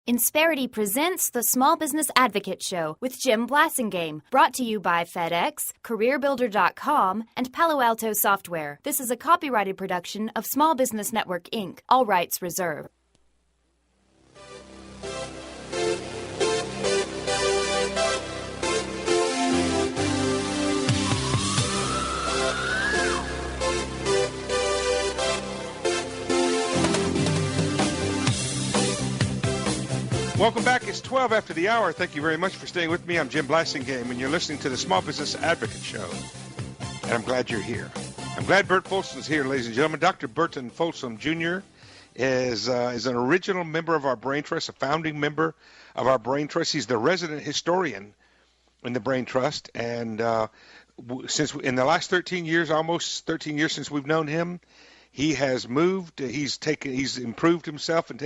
Insperity presents the Small Business Advocate Show with Jim Blasingame, brought to you by FedEx, CareerBuilder.com, and Palo Alto Software. This is a copyrighted production of Small Business Network, Inc., all rights reserved. Welcome back. It's 12 after the hour. Thank you very much for staying with me. I'm Jim Blasingame, and you're listening to the Small Business Advocate Show. And I'm glad you're here. I'm glad Burt Folsom is here, ladies and gentlemen. Dr. Burton Folsom Jr. is an original member of our Brain Trust, a founding member of our Brain Trust. He's the resident historian in the Brain Trust. And since in the last 13 years, almost 13 years since we've known him, he has moved. He's improved himself and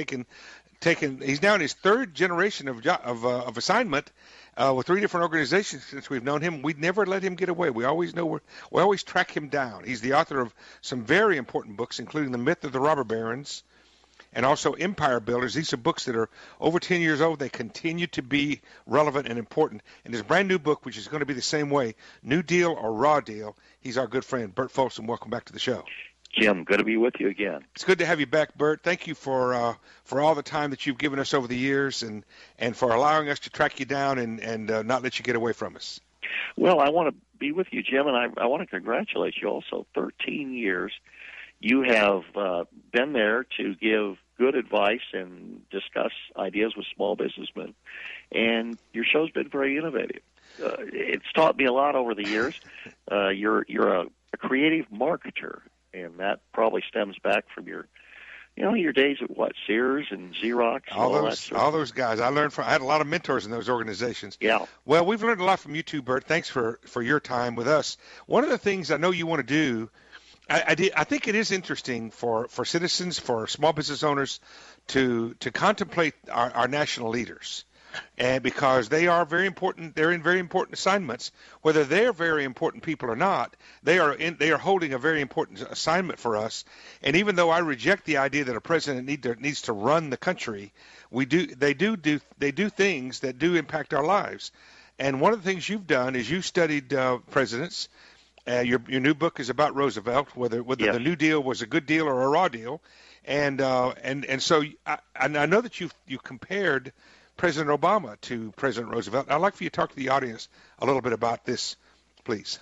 he's now in his third generation of assignment with 3 different organizations since we've known him. We'd never let him get away. We always track him down. He's the author of some very important books, including The Myth of the Robber Barons and also Empire Builders. These are books that are over 10 years old. They continue to be relevant and important. And his brand new book, which is going to be the same way, New Deal or Raw Deal, he's our good friend, Burt Folsom. Welcome back to the show. Jim, good to be with you again. It's good to have you back, Burt. Thank you for all the time that you've given us over the years and for allowing us to track you down and not let you get away from us. Well, I want to be with you, Jim, and I want to congratulate you also. 13 years. You have been there to give good advice and discuss ideas with small businessmen, and your show's been very innovative. It's taught me a lot over the years. You're a creative marketer. And that probably stems back from your days at Sears and Xerox. And all those guys. I had a lot of mentors in those organizations. Yeah. Well, we've learned a lot from you too, Burt. Thanks for your time with us. One of the things I know you want to do, I think it is interesting for citizens, for small business owners to contemplate our national leaders. And because they are very important, they're in very important assignments. Whether they're very important people or not, they are holding a very important assignment for us. And even though I reject the idea that a president needs to run the country, they do things that do impact our lives. And one of the things you've done is you studied presidents. Your new book is about Roosevelt, whether yes. The New Deal was a good deal or a raw deal. And so I know that you compared President Obama to President Roosevelt. I'd like for you to talk to the audience a little bit about this, please.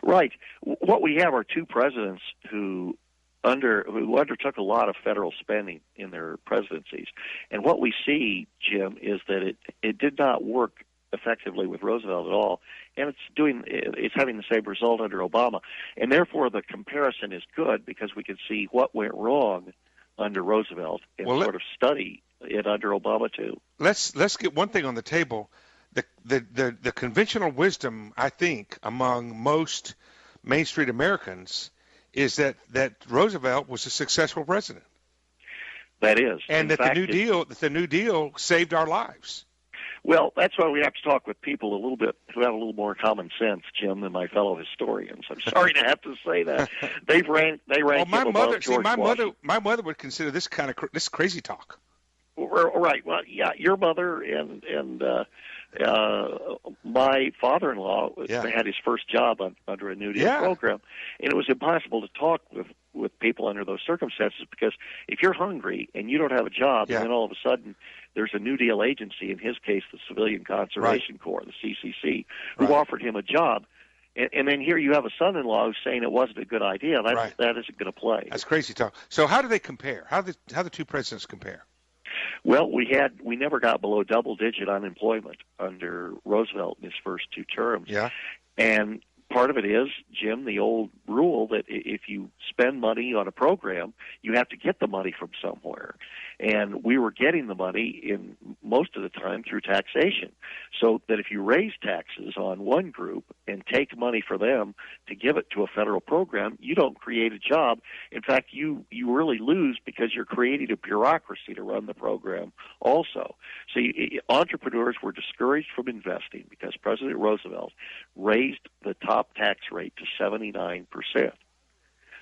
Right. What we have are 2 presidents who undertook a lot of federal spending in their presidencies. And what we see, Jim, is that it did not work effectively with Roosevelt at all, and it's having the same result under Obama. And therefore the comparison is good because we can see what went wrong under Roosevelt and sort of study it under Obama too. Let's get one thing on the table. The conventional wisdom, I think, among most Main Street Americans is that Roosevelt was a successful president. That is. And that the New Deal saved our lives. Well, that's why we have to talk with people a little bit who have a little more common sense, Jim, than my fellow historians. I'm sorry to have to say that. They rank him above George Washington. My mother would consider this crazy talk. Right. Well, yeah, your mother and my father-in-law had his first job under a New Deal program, and it was impossible to talk with people under those circumstances because if you're hungry and you don't have a job, and then all of a sudden there's a New Deal agency, in his case the Civilian Conservation Corps, the CCC, who offered him a job. And then here you have a son-in-law who's saying it wasn't a good idea. That isn't going to play. That's crazy talk. So how do they compare? How the 2 presidents compare? Well, we never got below double-digit unemployment under Roosevelt in his first 2 terms. Yeah. And part of it is, Jim, the old rule that if you spend money on a program, you have to get the money from somewhere. And we were getting the money in most of the time through taxation. So that if you raise taxes on one group and take money for them to give it to a federal program, you don't create a job. In fact, you really lose because you're creating a bureaucracy to run the program also. So entrepreneurs were discouraged from investing because President Roosevelt raised the top tax rate to 79%.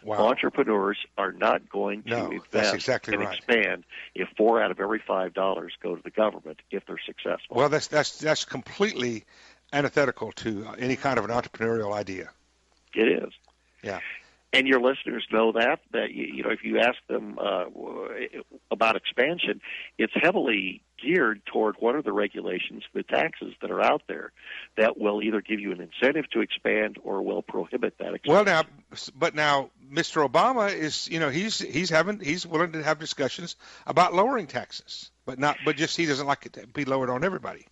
Wow. Entrepreneurs are not going to No, invest that's exactly and right. expand if 4 out of every $5 go to the government if they're successful. Well, that's completely antithetical to any kind of an entrepreneurial idea. It is. Yeah. And your listeners know that if you ask them about expansion, it's heavily geared toward what are the regulations, the taxes that are out there that will either give you an incentive to expand or will prohibit that expansion. Well, now Mr. Obama is, he's willing to have discussions about lowering taxes, but just he doesn't like it to be lowered on everybody.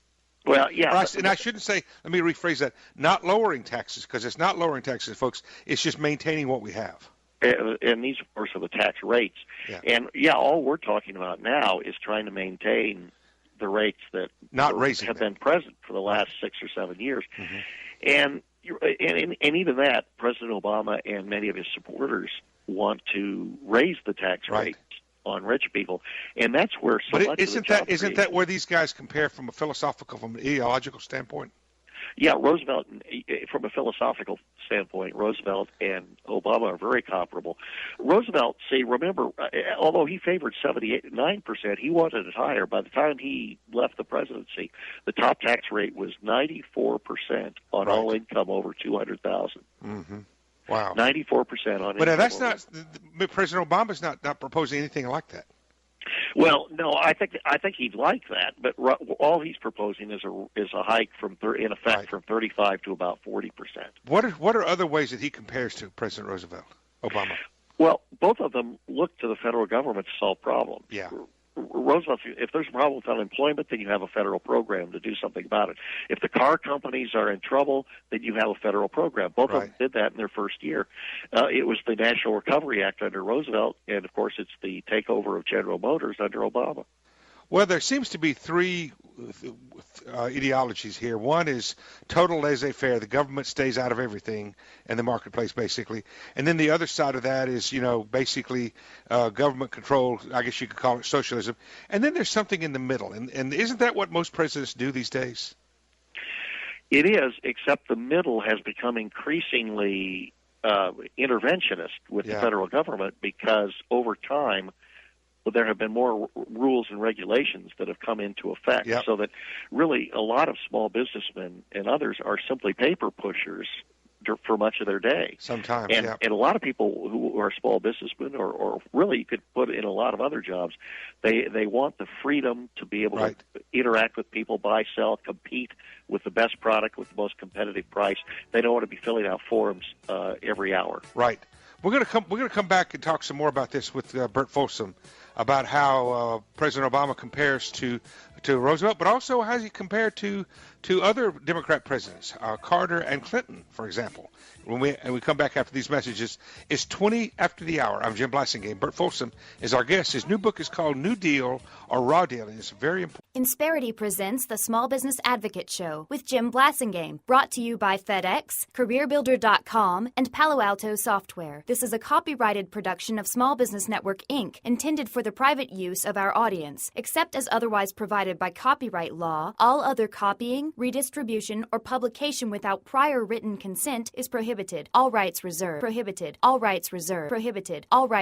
Well, yeah. And I shouldn't say, let me rephrase that, not lowering taxes, because it's not lowering taxes, folks. It's just maintaining what we have. And these, of course, are the tax rates. Yeah. And, all we're talking about now is trying to maintain the rates that have been present for the last 6 or 7 years. Mm-hmm. And even that, President Obama and many of his supporters want to raise the tax rates on rich people, and that's where isn't that where these guys compare from an ideological standpoint? Yeah, Roosevelt, from a philosophical standpoint, Roosevelt and Obama are very comparable. Roosevelt, remember, although he favored 79%, he wanted it higher. By the time he left the presidency, the top tax rate was 94% on all income over $200,000. Mm-hmm. Wow. 94% on. But that's not. President Obama's not proposing anything like that. Well, no, I think he'd like that, but all he's proposing is a hike from 35 to about 40%. What are other ways that he compares to President Roosevelt, Obama? Well, both of them look to the federal government to solve problems. Yeah. Roosevelt, if there's a problem with unemployment, then you have a federal program to do something about it. If the car companies are in trouble, then you have a federal program. Both of them did that in their first year. It was the National Recovery Act under Roosevelt, and, of course, it's the takeover of General Motors under Obama. Well, there seems to be three ideologies here. One is total laissez-faire. The government stays out of everything in the marketplace, basically. And then the other side of that is, basically government control. I guess you could call it socialism. And then there's something in the middle. And isn't that what most presidents do these days? It is, except the middle has become increasingly interventionist with the federal government because over time, there have been more rules and regulations that have come into effect, so that really a lot of small businessmen and others are simply paper pushers for much of their day. Sometimes, and a lot of people who are small businessmen, or really you could put in a lot of other jobs, they want the freedom to be able to interact with people, buy, sell, compete with the best product with the most competitive price. They don't want to be filling out forms every hour. Right. We're going to come back and talk some more about this with Burt Folsom, about how President Obama compares to Roosevelt, but also how he compared to other Democrat presidents, Carter and Clinton, for example. When we come back after these messages, it's 20 after the hour. I'm Jim Blasingame. Burt Folsom is our guest. His new book is called New Deal or Raw Deal, and it's very important. Insperity presents the Small Business Advocate Show with Jim Blasingame, brought to you by FedEx, CareerBuilder.com, and Palo Alto Software. This is a copyrighted production of Small Business Network, Inc., intended for the private use of our audience. Except as otherwise provided by copyright law, all other copying, redistribution, or publication without prior written consent is prohibited. All rights reserved. Prohibited. All rights reserved. Prohibited. All rights